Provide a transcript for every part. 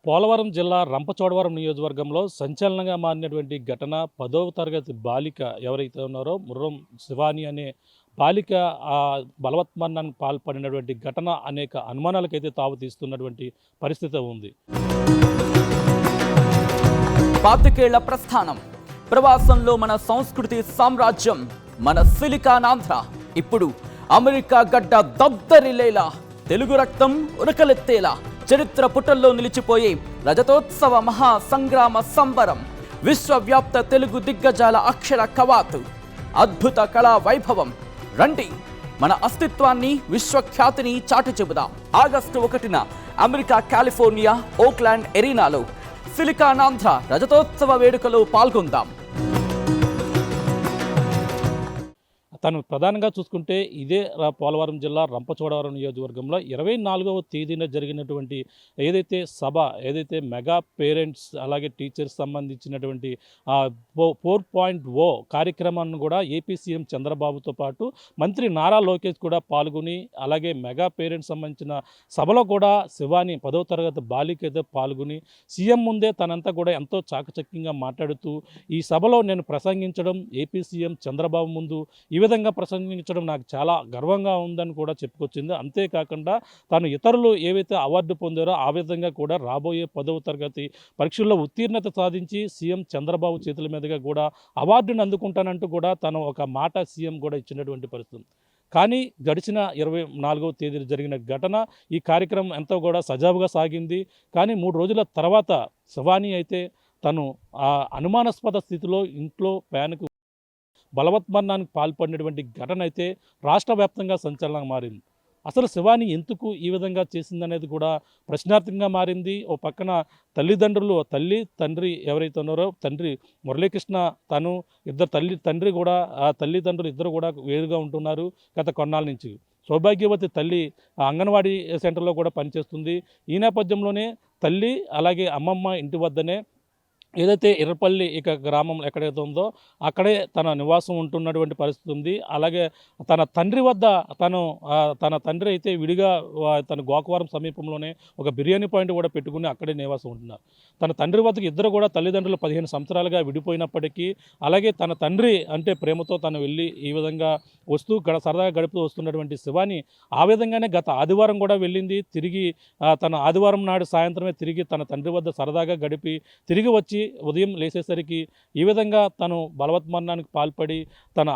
పోలవరం జిల్లా రంపచోడవరం నియోజకవర్గంలో సంచలనంగా మారినటువంటి ఘటన 10వ తరగతి బాలిక ఎవరైతే ఉన్నారో ముర్రం శివాని అనే బాలిక బలవత్మరణానికి పాల్పడినటువంటి ఘటన అనేక అనుమానాలకైతే తావుతీస్తున్నటువంటి పరిస్థితి ఉంది. పాతికేళ్ల ప్రస్థానం, ప్రవాసంలో మన సంస్కృతి సామ్రాజ్యం, మన సిలికానాంధ్ర ఇప్పుడు అమెరికా గడ్డ దద్దరిల్లేలా, తెలుగు రక్తం ఉరకలెత్తేలా చరిత్ర పుటల్లో నిలిచిపోయే రజతోత్సవ మహా సంగ్రామ సంబరం, విశ్వవ్యాప్త తెలుగు దిగ్గజాల అక్షర కవాతు, అద్భుత కళా వైభవం. రండి, మన అస్తిత్వాన్ని విశ్వఖ్యాతిని చాటి చెబుదాం. ఆగస్టు 1న అమెరికా కాలిఫోర్నియా ఓక్లాండ్ ఎరీనాలో సిలికానాంధ్ర రజతోత్సవ వేడుకలో పాల్గొందాం. తను ప్రధానంగా చూసుకుంటే ఇదే పోలవరం జిల్లా రంపచోడవరం నియోజకవర్గంలో 24వ తేదీన జరిగినటువంటి ఏదైతే మెగా పేరెంట్స్ అలాగే టీచర్స్ సంబంధించినటువంటి 4.0 కార్యక్రమాన్ని కూడా ఏపీ సీఎం చంద్రబాబుతో పాటు మంత్రి నారా లోకేష్ కూడా పాల్గొని, అలాగే మెగా పేరెంట్స్ సంబంధించిన సభలో కూడా శివాని 10వ తరగతి బాలిక అయితే పాల్గొని సీఎం ముందే తనంతా కూడా ఎంతో చాకచక్యంగా మాట్లాడుతూ ఈ సభలో నేను ప్రసంగించడం ఏపీ సీఎం చంద్రబాబు ముందు ఈ విధంగా ప్రసంగించడం నాకు చాలా గర్వంగా ఉందని కూడా చెప్పుకొచ్చింది. అంతేకాకుండా తాను ఇతరులు ఏవైతే అవార్డు పొందారో ఆ విధంగా కూడా రాబోయే 10వ తరగతి పరీక్షల్లో ఉత్తీర్ణత సాధించి సీఎం చంద్రబాబు చేతుల మీదుగా కూడా అవార్డును అందుకుంటానంటూ కూడా తను ఒక మాట సీఎం కూడా ఇచ్చినటువంటి పరిస్థితి. కానీ గడిచిన 24వ తేదీన జరిగిన ఘటన ఈ కార్యక్రమం ఎంతో కూడా సజావుగా సాగింది. కానీ 3 రోజుల తర్వాత శివాని అయితే తను అనుమానాస్పద స్థితిలో ఇంట్లో ఫ్యాన్కు బలవత్మరణానికి పాల్పడినటువంటి ఘటన అయితే రాష్ట్ర వ్యాప్తంగా సంచలనంగా మారింది. అసలు శివాని ఎందుకు ఈ విధంగా చేసిందనేది కూడా ప్రశ్నార్థకంగా మారింది. ఓ పక్కన తల్లిదండ్రులు, తల్లి తండ్రి ఎవరైతే ఉన్నారో, తండ్రి మురళీకృష్ణ తను తండ్రి కూడా తల్లిదండ్రులు ఇద్దరు కూడా వేరుగా ఉంటున్నారు గత కొన్నాళ్ళ నుంచి. సౌభాగ్యవతి తల్లి అంగన్వాడీ సెంటర్లో కూడా పనిచేస్తుంది. ఈ నేపథ్యంలోనే తల్లి అలాగే అమ్మమ్మ ఇంటి వద్దనే ఏదైతే ఎర్రపల్లి గ్రామం ఎక్కడైతే ఉందో అక్కడే తన నివాసం ఉంటున్నటువంటి పరిస్థితి ఉంది. అలాగే తన తండ్రి వద్ద తన తండ్రి అయితే విడిగా తన గోకవరం సమీపంలోనే ఒక బిర్యానీ పాయింట్ కూడా పెట్టుకుని అక్కడే నివాసం ఉంటున్నారు. తన తండ్రి వద్దకు ఇద్దరు కూడా తల్లిదండ్రులు 15 సంవత్సరాలుగా విడిపోయినప్పటికీ, అలాగే తన తండ్రి అంటే ప్రేమతో తను వెళ్ళి ఈ విధంగా వస్తూ సరదాగా గడుపుతూ వస్తున్నటువంటి శివాని ఆ విధంగానే గత ఆదివారం కూడా వెళ్ళింది. తిరిగి తన ఆదివారం నాడు సాయంత్రమే తిరిగి తన తండ్రి వద్ద సరదాగా గడిపి తిరిగి వచ్చి ఉదయం లేచేసరికి ఈ విధంగా తను బలవత్మరణానికి పాల్పడి తన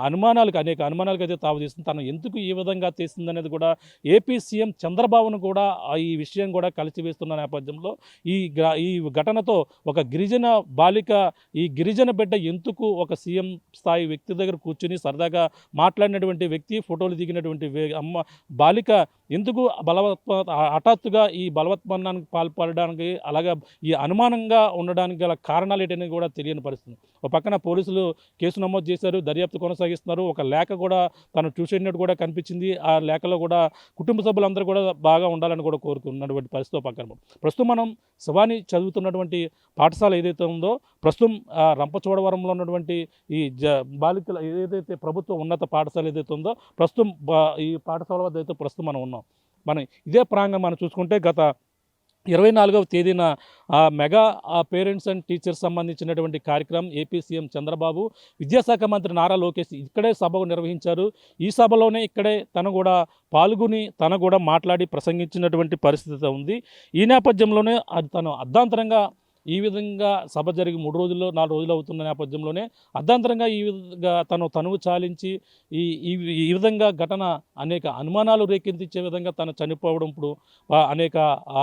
అనేక అనుమానాలకు అయితే తావుతీస్తుంది. తను ఎందుకు ఈ విధంగా చేసిందనేది కూడా ఏపీ సీఎం చంద్రబాబును కూడా ఈ విషయం కూడా కలిసివేస్తున్న నేపథ్యంలో ఈ ఘటనతో ఒక గిరిజన బాలిక, ఈ గిరిజన బిడ్డ ఎందుకు ఒక సీఎం స్థాయి వ్యక్తి దగ్గర కూర్చుని సరదాగా మాట్లాడినటువంటి వ్యక్తి, ఫోటోలు దిగినటువంటి బాలిక ఎందుకు హఠాత్తుగా ఈ బలవత్మరణానికి పాల్పడడానికి, అలాగే ఈ అనుమానంగా ఉండడానికి గల కారణాలు ఏంటనేది కూడా తెలియని పరిస్థితి. ఒక పక్కన పోలీసులు కేసు నమోదు చేశారు, దర్యాప్తు కొనసాగిస్తున్నారు. ఒక లేఖ కూడా తను చూసేటట్టు కూడా కనిపించింది. ఆ లేఖలో కూడా కుటుంబ సభ్యులందరూ కూడా బాగా ఉండాలని కూడా కోరుకున్నటువంటి పరిస్థితి. పక్కన ప్రస్తుతం మనం శివాని చదువుతున్నటువంటి పాఠశాల ఏదైతే ఉందో, ప్రస్తుతం రంపచోడవరంలో ఉన్నటువంటి ఈ బాలికల ఏదైతే ప్రభుత్వ ఉన్నత పాఠశాల ఏదైతే ఉందో, ప్రస్తుతం ఈ పాఠశాల వద్ద అయితే ప్రస్తుతం మనం ఉన్నాం. మనం ఇదే ప్రాంగణం మనం చూసుకుంటే గత 24వ తేదీన మెగా పేరెంట్స్ అండ్ టీచర్స్ సంబంధించినటువంటి కార్యక్రమం ఏపీ సీఎం చంద్రబాబు, విద్యాశాఖ మంత్రి నారా లోకేష్ ఇక్కడే సభ నిర్వహించారు. ఈ సభలోనే ఇక్కడే తను కూడా పాల్గొని తను కూడా మాట్లాడి ప్రసంగించినటువంటి పరిస్థితి ఉంది. ఈ నేపథ్యంలోనే తను అర్ధాంతరంగా ఈ విధంగా సభ జరిగి 3 రోజుల్లో 4 రోజులు అవుతున్న నేపథ్యంలోనే అర్ధాంతరంగా ఈ విధంగా తనువు చాలించి ఈ విధంగా ఘటన అనేక అనుమానాలు రేకెత్తించే విధంగా తను చనిపోవడం ఇప్పుడు అనేక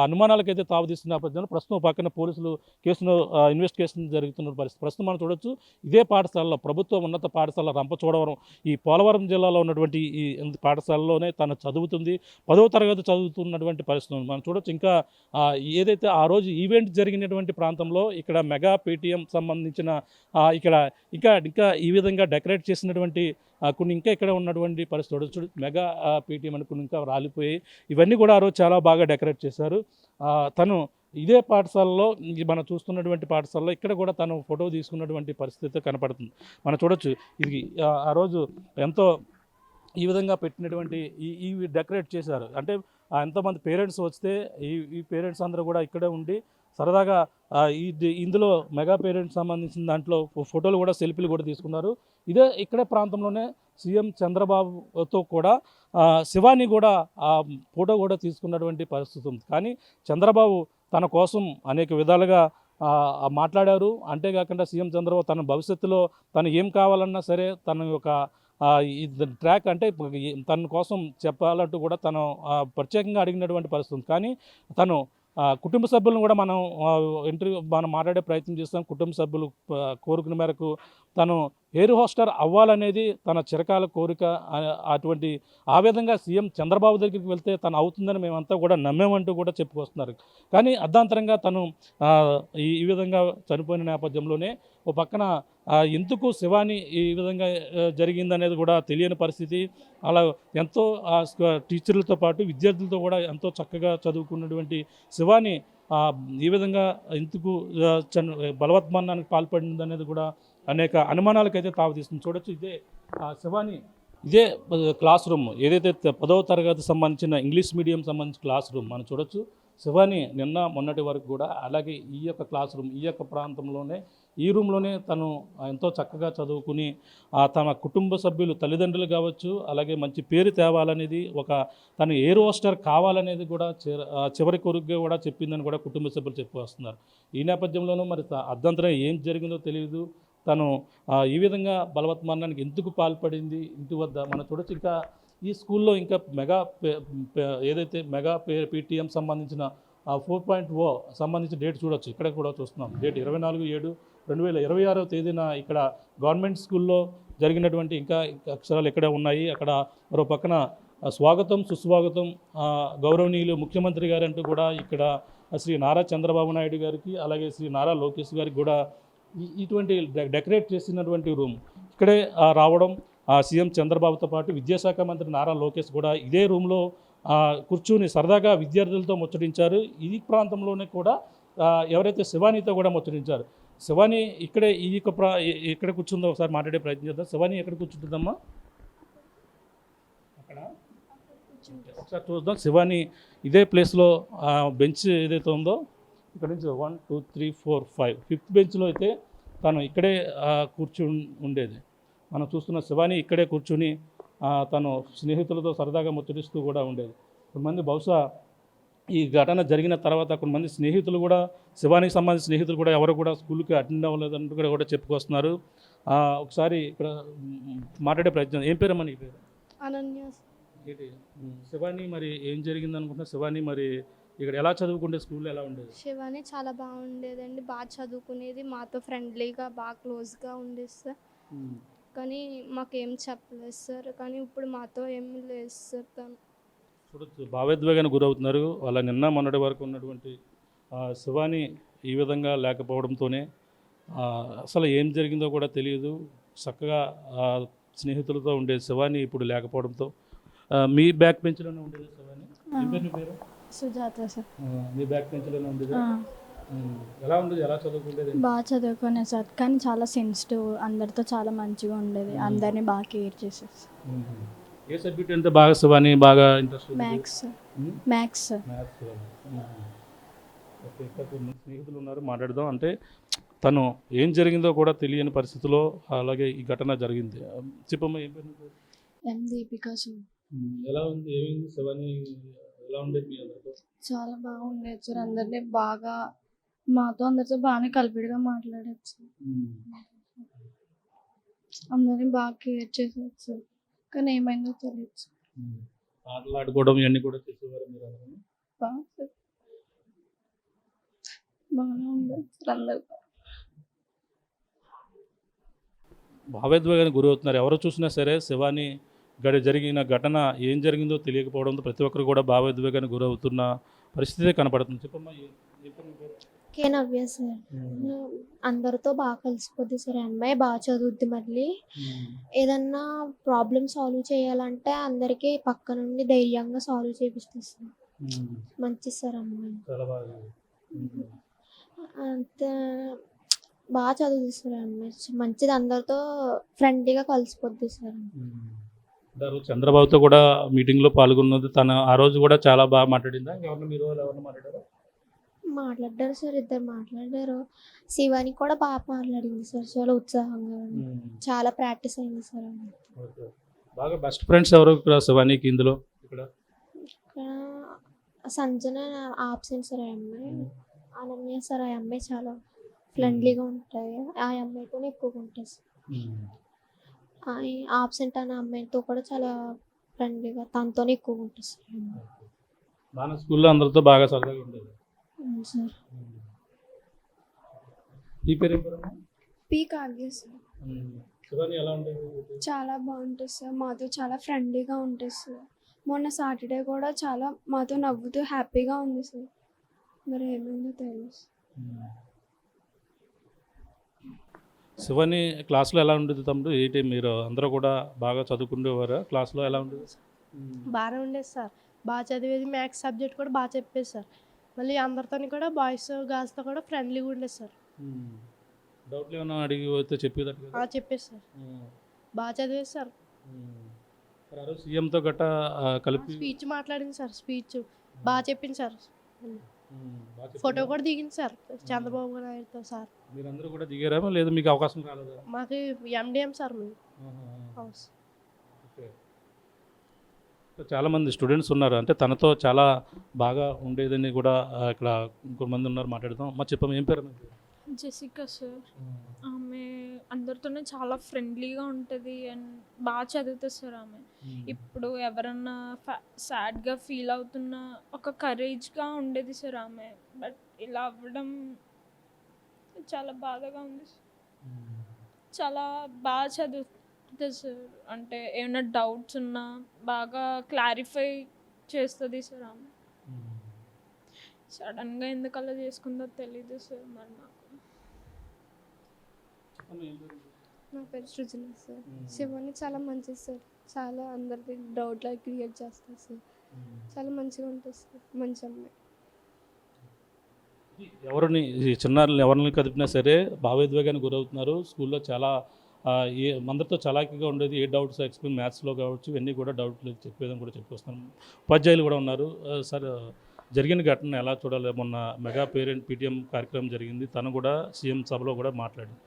అనుమానాలకైతే తావుతీస్తున్న నేపథ్యంలో ప్రస్తుతం పక్కన పోలీసులు కేసును ఇన్వెస్టిగేషన్ జరుగుతున్న పరిస్థితి. ప్రస్తుతం మనం చూడొచ్చు, ఇదే పాఠశాలలో ప్రభుత్వ ఉన్నత పాఠశాల రంపచోడవరం ఈ పోలవరం జిల్లాలో ఉన్నటువంటి ఈ పాఠశాలలోనే తను చదువుతుంది. 10వ తరగతి చదువుతున్నటువంటి పరిస్థితి మనం చూడొచ్చు. ఇంకా ఏదైతే ఆ రోజు ఈవెంట్ జరిగినటువంటి ప్రాంతంలో ఇక్కడ మెగా పేటీఎం సంబంధించిన ఇంకా ఈ విధంగా డెకరేట్ చేసినటువంటి కొన్ని ఇంకా ఇక్కడ ఉన్నటువంటి పరిస్థితి చూడు, మెగా పేటీఎం అని కొన్ని ఇంకా రాలిపోయాయి. ఇవన్నీ కూడా ఆ రోజు చాలా బాగా డెకరేట్ చేశారు. తను ఇదే పాఠశాలలో మనం చూస్తున్నటువంటి పాఠశాలలో ఇక్కడ కూడా తను ఫోటో తీసుకున్నటువంటి పరిస్థితి కనపడుతుంది. మనం చూడొచ్చు, ఇది ఆ రోజు ఎంతో ఈ విధంగా పెట్టినటువంటి ఈ డెకరేట్ చేశారు. అంటే ఎంతోమంది పేరెంట్స్ వస్తే ఈ పేరెంట్స్ అందరూ కూడా ఇక్కడే ఉండి సరదాగా ఇందులో మెగా పేరెంట్స్ సంబంధించిన దాంట్లో ఫోటోలు కూడా సెల్ఫీలు కూడా తీసుకున్నారు. ఇక్కడే ప్రాంతంలోనే సీఎం చంద్రబాబుతో కూడా శివాని కూడా ఆ ఫోటో కూడా తీసుకున్నటువంటి పరిస్థితి ఉంది. కానీ చంద్రబాబు తన కోసం అనేక విధాలుగా మాట్లాడారు. అంతేకాకుండా సీఎం చంద్రబాబు తన భవిష్యత్తులో తను ఏం కావాలన్నా సరే తన యొక్క ఈ ట్రాక్ అంటే తన కోసం చెప్పాలంటూ కూడా తను ప్రత్యేకంగా అడిగినటువంటి పరిస్థితి ఉంది. కానీ తను కుటుంబ సభ్యులను కూడా మనం మాట్లాడే ప్రయత్నం చేస్తాం. కుటుంబ సభ్యులు కోరికల మేరకు తను ఎయిర్ హోస్టర్ అవ్వాలనేది తన చిరకాల కోరిక. అటువంటి ఆ విధంగా సీఎం చంద్రబాబు దగ్గరికి వెళ్తే తను అవుతుందని మేమంతా కూడా నమ్మేమంటూ కూడా చెప్పుకొస్తున్నారు. కానీ అర్ధాంతరంగా తను ఈ విధంగా చనిపోయిన నేపథ్యంలోనే ఓ పక్కన ఎందుకు శివాని ఈ విధంగా జరిగిందనేది కూడా తెలియని పరిస్థితి. అలా ఎంతో టీచర్లతో పాటు విద్యార్థులతో కూడా ఎంతో చక్కగా చదువుకున్నటువంటి శివాని ఈ విధంగా ఎందుకు బలవత్మరణానికి పాల్పడింది అనేది కూడా అనేక అనుమానాలకైతే తావతీస్తుంది. చూడొచ్చు, ఇదే క్లాస్ రూమ్, ఏదైతే 10వ తరగతి సంబంధించిన ఇంగ్లీష్ మీడియం సంబంధించిన క్లాస్ రూమ్ మనం చూడొచ్చు. శివాని నిన్న మొన్నటి వరకు కూడా అలాగే ఈ యొక్క క్లాస్ రూమ్, ఈ యొక్క ప్రాంతంలోనే ఈ రూమ్లోనే తను ఎంతో చక్కగా చదువుకుని తన కుటుంబ సభ్యులు తల్లిదండ్రులు కావచ్చు, అలాగే మంచి పేరు తేవాలనేది తను ఎయిర్ హోస్టర్ కావాలనేది కూడా చివరి కోరికగా కూడా చెప్పిందని కూడా కుటుంబ సభ్యులు చెప్పి వస్తున్నారు. ఈ నేపథ్యంలోనూ మరి అర్ధంతరం ఏం జరిగిందో తెలియదు. తను ఈ విధంగా బలవత్మరణానికి ఎందుకు పాల్పడింది ఇంటి వద్ద మనం చూడొచ్చు. ఇంకా ఈ స్కూల్లో ఇంకా ఏదైతే మెగా పీటీఎం సంబంధించిన 4.0 సంబంధించిన డేట్ చూడొచ్చు. ఇక్కడ కూడా చూస్తున్నాం. డేట్ 24/7/2026 తేదీన ఇక్కడ గవర్నమెంట్ స్కూల్లో జరిగినటువంటి ఇంకా అక్షరాలు ఎక్కడ ఉన్నాయి. అక్కడ మరో పక్కన స్వాగతం సుస్వాగతం గౌరవనీయులు ముఖ్యమంత్రి గారు అంటూ కూడా ఇక్కడ శ్రీ నారా చంద్రబాబు నాయుడు గారికి అలాగే శ్రీ నారా లోకేష్ గారికి కూడా ఇటువంటి డెకరేట్ చేసినటువంటి రూమ్ ఇక్కడే రావడం. సీఎం చంద్రబాబుతో పాటు విద్యాశాఖ మంత్రి నారా లోకేష్ కూడా ఇదే రూమ్లో కూర్చుని సరదాగా విద్యార్థులతో ముచ్చటించారు. ఈ ప్రాంతంలోనే కూడా ఎవరైతే శివానీతో కూడా ముచ్చటించారు. శివాని ఇక్కడే ఎక్కడ కూర్చుందో ఒకసారి మాట్లాడే ప్రయత్నం చేద్దాం. శివాని ఎక్కడ కూర్చుంటుందమ్మా? అక్కడ ఒకసారి చూద్దాం. శివాని ఇదే ప్లేస్లో బెంచ్ ఏదైతే ఉందో ఇక్కడ నుంచి 1 2 3 4 5 5th బెంచ్లో అయితే తను ఇక్కడే కూర్చుని ఉండేది. మనం చూస్తున్న శివాని ఇక్కడే కూర్చుని తను స్నేహితులతో సరదాగా ముచ్చటిస్తూ కూడా ఉండేది. కొంతమంది బహుశా ఈ ఘటన జరిగిన తర్వాత కొంతమంది స్నేహితులు కూడా శివానికి సంబంధించిన స్నేహితులు కూడా ఎవరు కూడా స్కూల్కి అటెండ్ అవ్వలేదంటూ కూడా చెప్పుకొస్తున్నారు. ఒకసారి ఇక్కడ మాట్లాడే ప్రయత్నం. ఏం పేరమ్మా నీ పేరు? అనన్య. శివాని మరి ఏం జరిగింది అనుకుంటున్నా? శివాని మరి ఇక్కడ ఎలా చదువుకుంటే స్కూల్లో ఎలా ఉండేది? శివాని చాలా బాగుండేదండి, బాగా చదువుకునేది, మాతో ఫ్రెండ్లీగా బాగా క్లోజ్గా ఉండేది సార్. కానీ మాకేం చెప్పలేదు సార్. కానీ ఇప్పుడు మాతో ఏమీ లేదు సార్. తను చూడొచ్చు, భావోద్వేగానికి గురవుతున్నారు. వాళ్ళ నిన్న మొన్నటి వరకు ఉన్నటువంటి శివాని ఈ విధంగా లేకపోవడంతోనే అసలు ఏం జరిగిందో కూడా తెలియదు. చక్కగా స్నేహితులతో ఉండేది శివాని ఇప్పుడు లేకపోవడంతో. మీ బ్యాక్ బెంచ్లోనే ఉండేది శివాని. మీ పేరు? సుజాత సార్. మీ బ్యాక్ బెంచ్లోనే ఉండేది. ఎలా ఉండేది? ఎలా చదువుకుండేది? బాగా చదువుకునే సార్. కానీ చాలా సెన్సిటివ్, అందరితో చాలా మంచిగా ఉండేది, అందరినీ బాగా కేర్ చేసేది. ఏ సబ్జెక్ట్ అంటే బాగా శివాని బాగా interest? Maths. Maths sir. Okay, ఇక్కడ కొన్ని స్నేహితులు ఉన్నారు, మాట్లాడదాం. అంటే తను ఏం జరిగిందో కూడా తెలియని పరిస్థితిలో అలాగే ఈ ఘటన జరిగింది. చెప్పమ్మా, ఏం పేరు? దీపిక సార్. ఎలా ఉంది? ఏమైంది? శివాని ఎలా ఉండేది మీ అందరితో? చాలా బాగుండేది సార్. అందరినీ బాగా మాతో అందరితో బాగానే కలిపిడిగా మాట్లాడేది సార్. అందరినీ బాగా కేర్ చేసేది సార్. కానీ ఏమైందో తెలియదు సార్. ఆటలు ఆడుకోవడం ఇవన్నీ కూడా చేసేవారు మీరు అందరూ? బాగానే ఉండేది సార్. అందరితో భావోద్వేగానికి గురవుతున్నారు. ఎవరు చూసినా సరే శివాని జరిగిన ఘటన ఏం జరిగిందో తెలియకపోవడంతో ప్రతి ఒక్కరు కూడా భావోద్వేగానికి గురవుతున్న పరిస్థితి కనపడుతుంది. చెప్పమ్మా. కే నవ్య సార్. అందరితో బాగా కలిసిపోద్ది సార్. అమ్మాయి బాగా చదువుద్ది. మళ్ళీ ఏదన్నా ప్రాబ్లమ్ సాల్వ్ చేయాలంటే అందరికీ పక్క నుండి ధైర్యంగా సాల్వ్ చేపిస్తుంది సార్. మంచి సార్ అమ్మాయి. అంత బాగా చదువుతుంది సార్ అమ్మాయి. మంచిది, అందరితో ఫ్రెండ్లీగా కలిసిపోద్ది సార్. చంద్రబాబుతో కూడా మీటింగ్లో పాల్గొన్నది తను. ఆ రోజు కూడా చాలా బాగా మాట్లాడిందా? ఎవరిని మీరు ఎవరిని మాట్లాడారు? మాట్లాడారు సార్, ఇద్దరు మాట్లాడారు. శివాని కూడా బాగా మాట్లాడింది సార్, చాలా ఉత్సాహంగా ఉంది. చాలా ప్రాక్టీస్ అయింది సార్ ఆమె. ఓకే. బాగా బెస్ట్ ఫ్రెండ్స్ ఎవరు ఇక్కడ శివానికి ఇందులో ఇక్కడ? ఇక్కడ సంజన ఆబ్సెంట్ సార్, ఆ అమ్మాయి. అనన్య సార్, ఆ అమ్మాయి చాలా ఫ్రెండ్లీగా ఉంటాయి, ఆ అమ్మాయితోనే ఎక్కువగా ఉంటుంది సార్. ఆబ్సెంట్ అనే అమ్మాయితో కూడా చాలా ఫ్రెండ్లీగా, తనతోనే ఎక్కువగా ఉంటుంది సార్ ఆ అమ్మాయి. బాగా స్కూల్లో అందరితో బాగా సరదాగా ఉండేది. అవును సార్. ఈ పేరు ఏం పేరమ్మా? P Kavya sir. శివాని ఎలా ఉండేది? చాలా బాగుంటుంది సార్, మాతో చాలా ఫ్రెండ్లీగా ఉంటుంది సార్. మొన్న సాటర్డే కూడా చాలా మాతో నవ్వుతూ హ్యాపీగా ఉంది సార్. మరి ఏమైందో తెలుసు. శివాని క్లాస్లో ఎలా ఉండేది తమ్ముడు? ఏంటి మీరు అందరూ కూడా బాగా చదువుకునేవారా? క్లాస్లో ఎలా ఉండేది? బాగానే ఉండేది సార్, బాగా చదివేది. మ్యాథ్స్ సబ్జెక్ట్ కూడా బాగా చెప్పేది సార్. మళ్ళీ అందరితో కూడా బాయ్స్ గర్ల్స్తో కూడా ఫ్రెండ్లీగా ఉండేది సార్. డౌట్లు ఏమైనా అడిగి పోతే చెప్పేదట కదా? చెప్పేది సార్, బాగా చదివేది సార్. మరి ఆ రోజు సీఎంతో గట్టా కలిపి స్పీచ్ మాట్లాడింది సార్, స్పీచ్ బాగా చెప్పింది సార్. బాగా చెప్పారా? ఫోటో కూడా దిగింది సార్ చంద్రబాబు నాయుడుతో సార్. మీరందరూ కూడా దిగారా లేదా మీకు అవకాశం రాలేదా? మాకు ఎండిఎం సార్ మేము హౌస్. ఓకే. చాలామంది స్టూడెంట్స్ ఉన్నారు, అంటే తనతో చాలా బాగా ఉండేదని కూడా ఇక్కడ ఇంకొంతమంది ఉన్నారు, మాట్లాడదాం. మా చెప్పాము, ఏం పేరు మీకు? Jessica sir. ఆమె అందరితోనే చాలా ఫ్రెండ్లీగా ఉంటుంది అండ్ బాగా చదువుతుంది సార్ ఆమె. ఇప్పుడు ఎవరన్నా సాడ్గా ఫీల్ అవుతున్నా ఒక కరేజ్గా ఉండేది సార్ ఆమె. బట్ ఇలా అవ్వడం చాలా బాధగా ఉంది సార్. చాలా బాగా చదువుతుంది సార్, అంటే ఏమైనా డౌట్స్ ఉన్నా బాగా క్లారిఫై చేస్తుంది సార్ ఆమె. సడన్గా ఎందుకు అలా చేసుకుందో తెలీదు సార్. మరి నాకు నా పేరు సృజన సార్. శివాని చాలా మంచిది సార్, చాలా అందరికీ డౌట్లు క్రియేట్ చేస్తారు సార్. చాలా మంచిగా ఉంటుంది సార్, మంచి అమ్మాయి. ఎవరిని ఈ చిన్నారులు ఎవరిని కదిపినా సరే భావోద్వేగానికి గురవుతున్నారు. స్కూల్లో చాలా అందరితో చలాకీగా ఉండేది. ఏ డౌట్స్ ఎక్స్ప్లెయిన్ మ్యాథ్స్లో కావచ్చు, ఇవన్నీ కూడా డౌట్లు చెప్పేదని కూడా చెప్పొస్తున్నాను. ఉపాధ్యాయులు కూడా ఉన్నారు. సార్, జరిగిన ఘటన ఎలా చూడాలి? మొన్న మెగా పేరెంట్ పీటీఎం కార్యక్రమం జరిగింది, తను కూడా సీఎం సభలో కూడా మాట్లాడింది.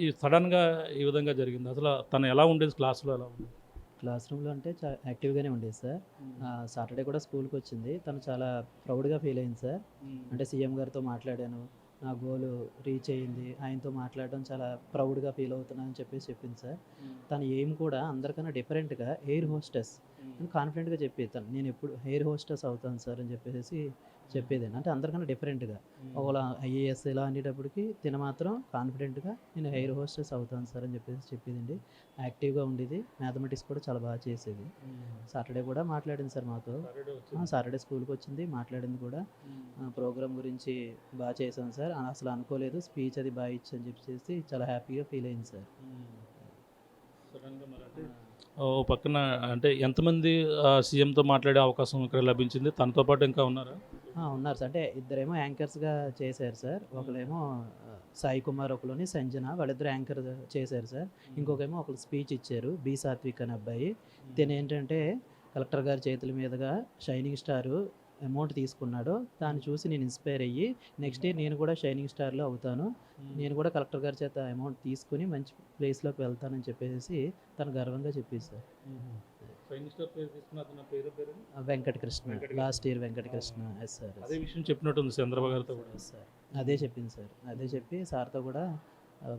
ఈ సడన్గా ఈ విధంగా జరిగింది, అసలు తను ఎలా ఉండేది క్లాస్లో? ఎలా ఉండేది క్లాస్ రూమ్లో? అంటే యాక్టివ్గానే ఉండేది సార్. సాటర్డే కూడా స్కూల్కి వచ్చింది, తను చాలా ప్రౌడ్గా ఫీల్ అయింది సార్. అంటే సీఎం గారితో మాట్లాడాను, నా గోలు రీచ్ అయ్యింది, ఆయనతో మాట్లాడడం చాలా ప్రౌడ్గా ఫీల్ అవుతున్నాను అని చెప్పేసి చెప్పింది సార్. తను ఏం కూడా అందరికన్నా డిఫరెంట్గా ఎయిర్ హోస్టెస్ అని కాన్ఫిడెంట్గా చెప్పేది. తను నేను ఎప్పుడు ఎయిర్ హోస్టెస్ అవుతాను సార్ అని చెప్పేసి చెప్పేది. అంటే అందరికన్నా డిఫరెంట్గా ఒకవేళ ఐఏఎస్ ఇలా అనేటప్పటికి తిన మాత్రం కాన్ఫిడెంట్గా నేను ఎయిర్ హోస్టెస్ అవుతాను సార్ అని చెప్పేసి చెప్పేదండి. యాక్టివ్గా ఉండేది, మ్యాథమెటిక్స్ కూడా చాలా బాగా చేసేది. సాటర్డే కూడా మాట్లాడింది సార్ మాతో. సాటర్డే స్కూల్కి వచ్చింది, మాట్లాడింది కూడా. ప్రోగ్రామ్ గురించి బాగా చేశాను సార్, అసలు అనుకోలేదు, స్పీచ్ అది బాగా ఇచ్చని చెప్పేసి చాలా హ్యాపీగా ఫీల్ అయింది సార్. ఓ పక్కన అంటే ఎంతమంది సీఎంతో మాట్లాడే అవకాశం ఇక్కడ లభించింది? తనతో పాటు ఇంకా ఉన్నారా? ఉన్నారు సార్. అంటే ఇద్దరేమో యాంకర్స్గా చేశారు సార్. ఒకరేమో సాయి కుమార్, ఒకలోని సంజన, వాళ్ళిద్దరు యాంకర్ చేశారు సార్. ఇంకొకేమో ఒకరు స్పీచ్ ఇచ్చారు, బి సాత్విక్ అనే అబ్బాయి. తిని ఏంటంటే కలెక్టర్ గారి చేతుల మీదుగా షైనింగ్ స్టార్ అమౌంట్ తీసుకున్నాడు. దాన్ని చూసి నేను ఇన్స్పైర్ అయ్యి నెక్స్ట్ ఇయర్ నేను కూడా షైనింగ్ స్టార్లో అవుతాను, నేను కూడా కలెక్టర్ గారి చేత అమౌంట్ తీసుకుని మంచి ప్లేస్లోకి వెళ్తానని చెప్పేసి తను గర్వంగా చెప్పేది sir. Venkatakrishna, last year Venkatakrishna. Yes sir. అదే విషయం చెప్పినట్టుంది చంద్రబాబు గారితో కూడా. సార్ అదే చెప్పింది సార్. అదే చెప్పి సార్తో కూడా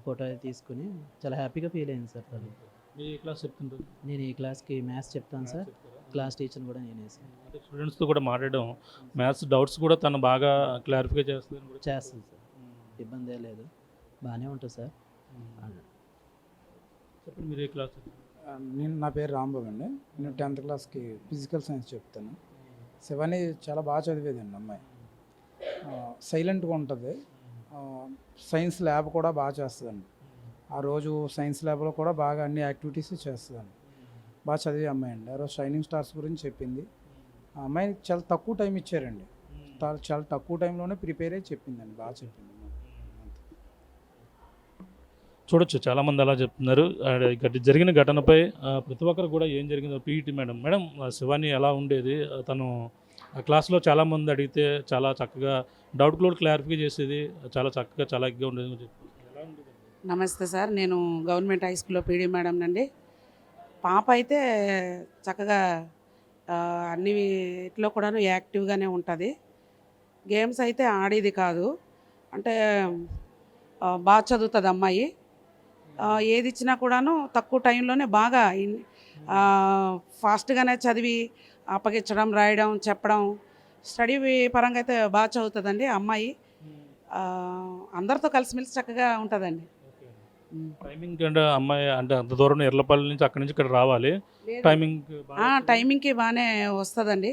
ఫోటో తీసుకుని చాలా హ్యాపీగా ఫీల్ అయింది సార్. తను మీ క్లాస్ చెప్తుంటారు? నేను ఈ క్లాస్కి మ్యాథ్స్ చెప్తాను సార్, క్లాస్ టీచర్ కూడా నేనే సార్. అంటే స్టూడెంట్స్తో కూడా మాట్లాడడం, మ్యాథ్స్ డౌట్స్ కూడా తను బాగా క్లారిఫై చేస్తుంది కూడా. చేస్తుంది సార్, ఇబ్బంది లేదు, బాగానే ఉంటుంది సార్. చెప్పండి, మీరు ఏ క్లాస్? నా పేరు రాంబాబు అండి. నేను 10th క్లాస్కి ఫిజికల్ సైన్స్ చెప్తాను. శివాని చాలా బాగా చదివేదండి అమ్మాయి, సైలెంట్గా ఉంటుంది. సైన్స్ ల్యాబ్ కూడా బాగా చేస్తుందండి. ఆ రోజు సైన్స్ ల్యాబ్లో కూడా బాగా అన్ని యాక్టివిటీస్ చేస్తుందండి. బాగా చదివే అమ్మాయి అండి. ఆ రోజు షైనింగ్ స్టార్స్ గురించి చెప్పింది. ఆ అమ్మాయికి చాలా తక్కువ టైం ఇచ్చారండి, చాలా తక్కువ టైంలోనే ప్రిపేర్ అయ్యి చెప్పిందండి, బాగా చెప్పింది. చూడొచ్చు చాలామంది అలా చెప్తున్నారు. జరిగిన ఘటనపై ప్రతి ఒక్కరు కూడా ఏం జరిగిందో పీఈటీ మేడం శివాని ఎలా ఉండేది, తను ఆ క్లాస్లో చాలామంది అడిగితే చాలా చక్కగా డౌట్ కూడా క్లారిఫై చేసేది, చాలా చక్కగా చాలా ఎగ్గా ఉండేది అని చెప్పి. ఎలా ఉండేది? నమస్తే సార్, నేను గవర్నమెంట్ హై స్కూల్లో పీడీ మేడం నండి. పాప అయితే చక్కగా అన్నిట్లో కూడాను యాక్టివ్గానే ఉంటుంది. గేమ్స్ అయితే ఆడేది కాదు, అంటే బాగా చదువుతుంది అమ్మాయి. ఏది ఇచ్చినా కూడాను తక్కువ టైంలోనే బాగా ఫాస్ట్గానే చదివి అప్పగించడం, రాయడం, చెప్పడం, స్టడీ పరంగా అయితే బాగా చదువుతుందండి అమ్మాయి. అందరితో కలిసిమెలిసి చక్కగా ఉంటుందండి. టైమింగ్ అంటే అమ్మాయి అంటే అంత దూరం ఎర్లపల్లి నుంచి అక్కడి నుంచి ఇక్కడ రావాలి, టైమింగ్ టైమింగ్కి బాగానే వస్తుందండి.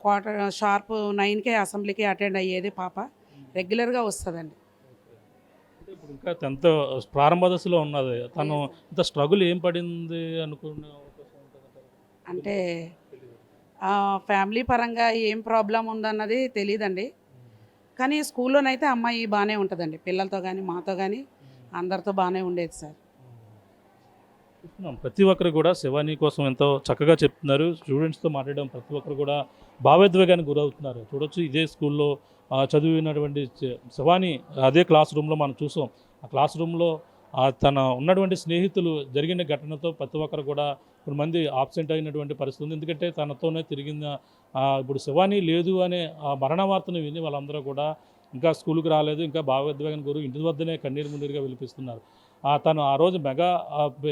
క్వార్టర్ షార్ప్ 9కే అసెంబ్లీకి అటెండ్ అయ్యేది పాప, రెగ్యులర్గా వస్తుందండి. ఇప్పుడు ఇంకా 10th ప్రారంభ దశలో ఉన్నది తను. ఇంత స్ట్రగుల్ ఏం పడింది అనుకునే అవకాశం ఉంటుందంటారు? అంటే ఫ్యామిలీ పరంగా ఏం ప్రాబ్లం ఉందన్నది తెలియదండి, కానీ స్కూల్లోనైతే అమ్మాయి బాగానే ఉంటుందండి. పిల్లలతో కానీ మాతో కానీ అందరితో బాగానే ఉండేది సార్. చూస్తున్నాం ప్రతి ఒక్కరు కూడా శివాని కోసం ఎంతో చక్కగా చెప్తున్నారు. స్టూడెంట్స్తో మాట్లాడడం ప్రతి ఒక్కరు కూడా భావోద్వేగానికి గురవుతున్నారు. చూడొచ్చు ఇదే స్కూల్లో చదివినటువంటి శివాని అదే క్లాస్ రూమ్లో మనం చూసాం. ఆ క్లాస్ రూమ్లో తన ఉన్నటువంటి స్నేహితులు జరిగిన ఘటనతో ప్రతి ఒక్కరు కూడా కొంతమంది ఆబ్సెంట్ అయినటువంటి పరిస్థితి ఉంది. ఎందుకంటే తనతోనే తిరిగిన ఇప్పుడు శివాని లేదు అనే మరణ వార్తను విని వాళ్ళందరూ కూడా ఇంకా స్కూల్కి రాలేదు, ఇంకా భావోద్వేగానికి గురి ఇంటి వద్దనే కన్నీరు మున్నీరుగా విలిపిస్తున్నారు. తను ఆ రోజు మెగా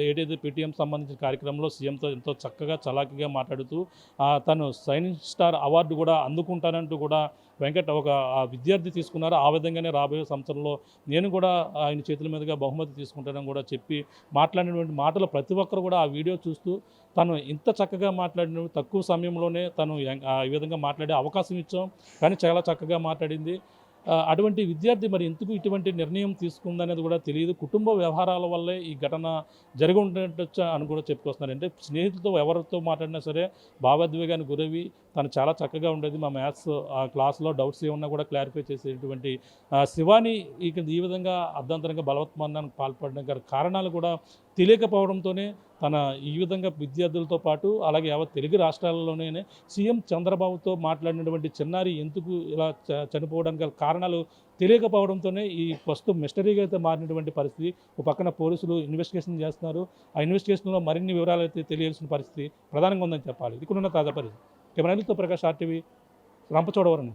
ఏదైతే పీటీఎం సంబంధించిన కార్యక్రమంలో సీఎంతో ఎంతో చక్కగా చలాకీగా మాట్లాడుతూ తను సైన్స్ స్టార్ అవార్డు కూడా అందుకుంటానంటూ కూడా వెంకట్ ఒక విద్యార్థి తీసుకున్నారు. ఆ విధంగానే రాబోయే సంవత్సరంలో నేను కూడా ఆయన చేతుల మీదుగా బహుమతి తీసుకుంటానని కూడా చెప్పి మాట్లాడినటువంటి మాటలు ప్రతి ఒక్కరు కూడా ఆ వీడియో చూస్తూ తను ఇంత చక్కగా మాట్లాడిన తక్కువ సమయంలోనే తను ఈ విధంగా మాట్లాడే అవకాశం ఇచ్చాం, కానీ చాలా చక్కగా మాట్లాడింది. అటువంటి విద్యార్థి మరి ఎందుకు ఇటువంటి నిర్ణయం తీసుకుందనేది కూడా తెలియదు. కుటుంబ వ్యవహారాల వల్లే ఈ ఘటన జరిగి ఉండొచ్చా అని కూడా చెప్పుకొస్తున్నారు. అంటే స్నేహితులతో ఎవరితో మాట్లాడినా సరే భావోద్వేగానికి గురవి తను చాలా చక్కగా ఉండేది. మా మ్యాథ్స్ క్లాస్లో డౌట్స్ ఏమన్నా కూడా క్లారిఫై చేసేటువంటి శివాని ఈ విధంగా అర్ధాంతరంగా బలవత్మరణానికి పాల్పడిన కారణాలు కూడా తెలియకపోవడంతోనే తన ఈ విధంగా విద్యార్థులతో పాటు అలాగే యావత్ తెలుగు రాష్ట్రాలలోనే సీఎం చంద్రబాబుతో మాట్లాడినటువంటి చిన్నారి ఎందుకు ఇలా చనిపోవడానికి గల కారణాలు తెలియకపోవడంతోనే ఈ ప్రస్తుతం మిస్టరీగా అయితే మారినటువంటి పరిస్థితి. ఒక పక్కన పోలీసులు ఇన్వెస్టిగేషన్ చేస్తున్నారు. ఆ ఇన్వెస్టిగేషన్లో మరిన్ని వివరాలు అయితే తెలియాల్సిన పరిస్థితి ప్రధానంగా ఉందని చెప్పాలి. ఇది కూడా తాజా పరిస్థితి. కెమెరాలతో ప్రకాష్ RTV, రంపచోడవరం.